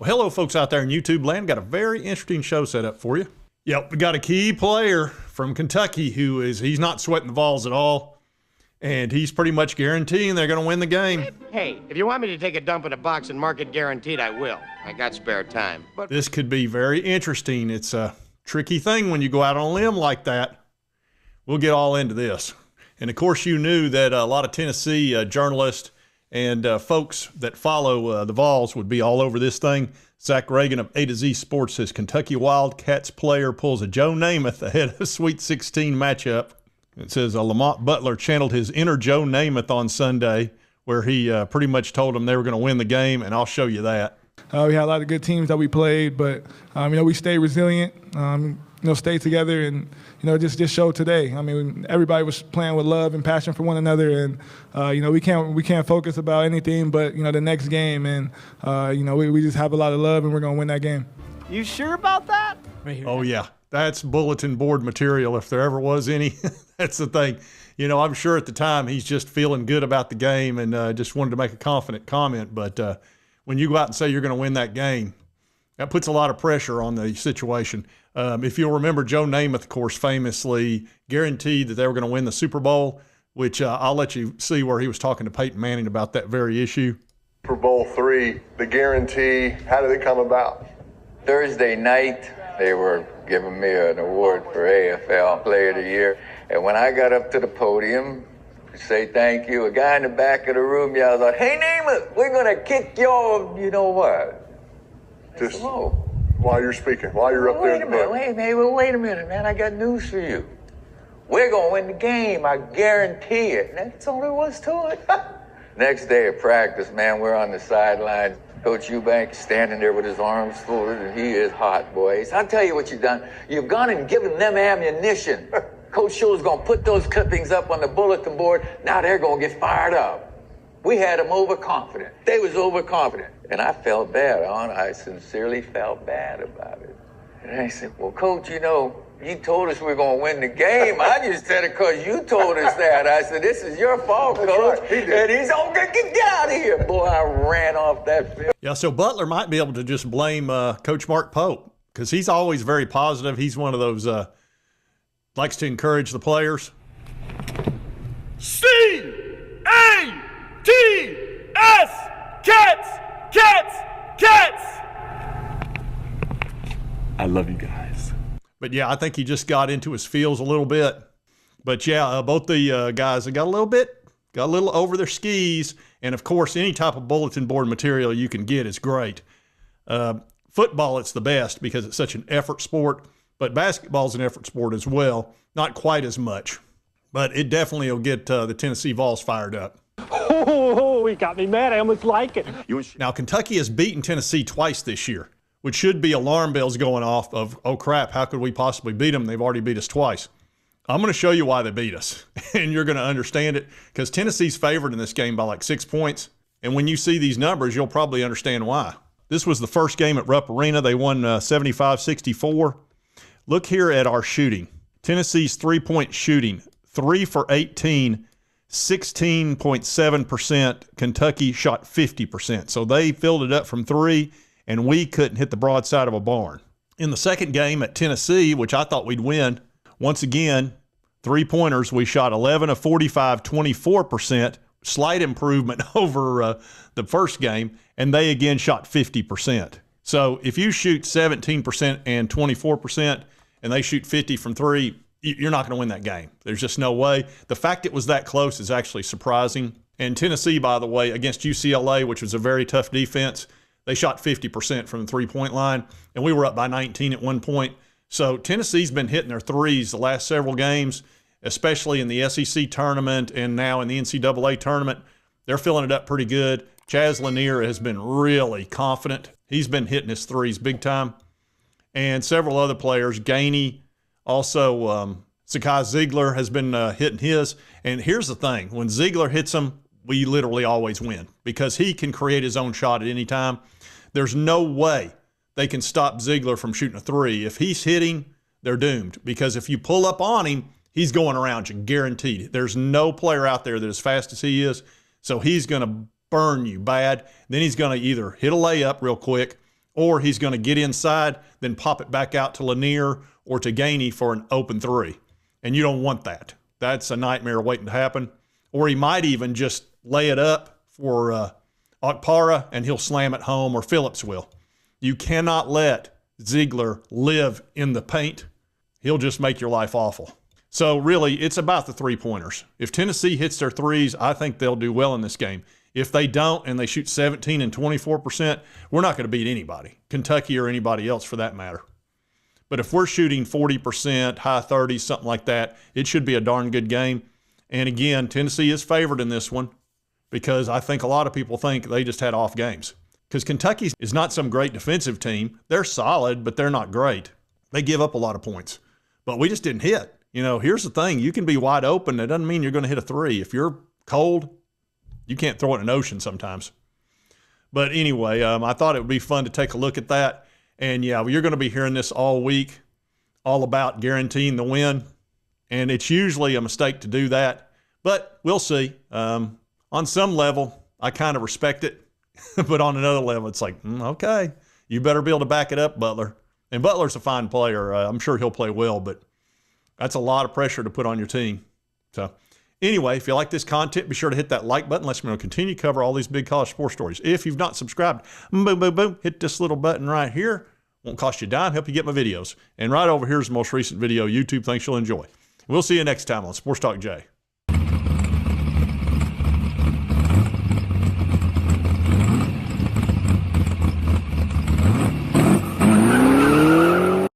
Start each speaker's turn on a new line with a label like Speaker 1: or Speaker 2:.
Speaker 1: Well, hello, folks out there in YouTube land. Got a very interesting show set up for you. Yep, we got a key player from Kentucky he's not sweating the Vols at all, and he's pretty much guaranteeing they're going to win the game.
Speaker 2: Hey, if you want me to take a dump in a box and mark it guaranteed, I will. I got spare time. But
Speaker 1: this could be very interesting. It's a tricky thing when you go out on a limb like that. We'll get all into this. And of course, you knew that a lot of Tennessee journalists and folks that follow the Vols would be all over this thing. Zach Reagan of A to Z Sports says Kentucky Wildcats player pulls a Joe Namath ahead of Sweet 16 matchup. It says Lamont Butler channeled his inner Joe Namath on Sunday, where he pretty much told them they were going to win the game, and I'll show you that.
Speaker 3: We had a lot of good teams that we played, but we stayed resilient. Stayed together, and just showed today. I mean, everybody was playing with love and passion for one another, and we can't focus about anything but the next game, and we just have a lot of love, and we're gonna win that game.
Speaker 4: You sure about that?
Speaker 1: Oh yeah, that's bulletin board material if there ever was any. That's the thing. I'm sure at the time he's just feeling good about the game and just wanted to make a confident comment. But when you go out and say you're going to win that game, that puts a lot of pressure on the situation. If you'll remember, Joe Namath, of course, famously guaranteed that they were going to win the Super Bowl, which I'll let you see where he was talking to Peyton Manning about that very issue.
Speaker 5: Super Bowl III, the guarantee, how did it come about?
Speaker 6: Thursday night, they were giving me an award for AFL Player of the Year. And when I got up to the podium to say thank you, a guy in the back of the room yelled out, "Hey, Namath, we're going to kick your, you know what?"
Speaker 5: Just while you're speaking, while you're up there.
Speaker 6: Wait a minute, man. I got news for you. We're going to win the game. I guarantee it. And that's all there was to it. Next day of practice, man, we're on the sideline. Coach Eubank standing there with his arms folded, and he is hot, boys. I'll tell you what you've done. You've gone and given them ammunition. Coach Schuler's going to put those clippings up on the bulletin board. Now they're going to get fired up. We had them overconfident. They was overconfident. And I felt bad, I sincerely felt bad about it. And I said, well, Coach, you told us we were going to win the game. I just said it because you told us that. I said, this is your fault, Coach. Right. And he's okay, get out of here. Boy, I ran off that field.
Speaker 1: Yeah, so Butler might be able to just blame Coach Mark Pope because he's always very positive. He's one of those likes to encourage the players.
Speaker 4: C-A-T-S, Cats!
Speaker 7: I love you guys.
Speaker 1: But yeah, I think he just got into his feels a little bit. But yeah, both the guys got a little over their skis. And of course, any type of bulletin board material you can get is great. Football, it's the best because it's such an effort sport. But basketball's an effort sport as well. Not quite as much. But it definitely will get the Tennessee Vols fired up.
Speaker 4: Oh, he got me mad. I almost like it.
Speaker 1: Now, Kentucky has beaten Tennessee twice this year, which should be alarm bells going off of, oh, crap, how could we possibly beat them? They've already beat us twice. I'm going to show you why they beat us, and you're going to understand it because Tennessee's favored in this game by like 6 points, and when you see these numbers, you'll probably understand why. This was the first game at Rupp Arena. They won 75-64. Look here at our shooting. Tennessee's three-point shooting, 3 for 18, 16.7%. Kentucky shot 50%. So they filled it up from three, and we couldn't hit the broadside of a barn. In the second game at Tennessee, which I thought we'd win, once again, three-pointers, we shot 11 of 45, 24%, slight improvement over the first game, and they again shot 50%. So if you shoot 17% and 24%, and they shoot 50 from three, you're not going to win that game. There's just no way. The fact it was that close is actually surprising. And Tennessee, by the way, against UCLA, which was a very tough defense, they shot 50% from the three-point line, and we were up by 19 at one point. So Tennessee's been hitting their threes the last several games, especially in the SEC tournament and now in the NCAA tournament. They're filling it up pretty good. Chaz Lanier has been really confident. He's been hitting his threes big time. And several other players, Gainey, also Zakai Ziegler has been hitting his. And here's the thing. When Ziegler hits them, we literally always win because he can create his own shot at any time. There's no way they can stop Ziegler from shooting a three. If he's hitting, they're doomed because if you pull up on him, he's going around you, guaranteed. There's no player out there that as fast as he is, so he's going to burn you bad. Then he's going to either hit a layup real quick Or he's going to get inside, then pop it back out to Lanier or to Gainey for an open three. And you don't want that. That's a nightmare waiting to happen. Or he might even just lay it up for Okpara and he'll slam it home, or Phillips will. You cannot let Ziegler live in the paint. He'll just make your life awful. So really, it's about the three-pointers. If Tennessee hits their threes, I think they'll do well in this game. If they don't and they shoot 17 and 24%, we're not going to beat anybody, Kentucky or anybody else for that matter. But if we're shooting 40%, high 30s, something like that, it should be a darn good game. And again, Tennessee is favored in this one because I think a lot of people think they just had off games. Because Kentucky is not some great defensive team. They're solid, but they're not great. They give up a lot of points. But we just didn't hit. You know, here's the thing. You can be wide open. That doesn't mean you're going to hit a three. If you're cold, you can't throw it in an ocean sometimes. But anyway, I thought it would be fun to take a look at that. And yeah, you're going to be hearing this all week, all about guaranteeing the win. And it's usually a mistake to do that. But we'll see. On some level, I kind of respect it. But on another level, it's like, okay, you better be able to back it up, Butler. And Butler's a fine player. I'm sure he'll play well, but that's a lot of pressure to put on your team. So anyway, if you like this content, be sure to hit that like button. Let's continue to cover all these big college sports stories. If you've not subscribed, boom, boom, boom, hit this little button right here. Won't cost you a dime, help you get my videos. And right over here is the most recent video YouTube thinks you'll enjoy. We'll see you next time on Sports Talk Jay.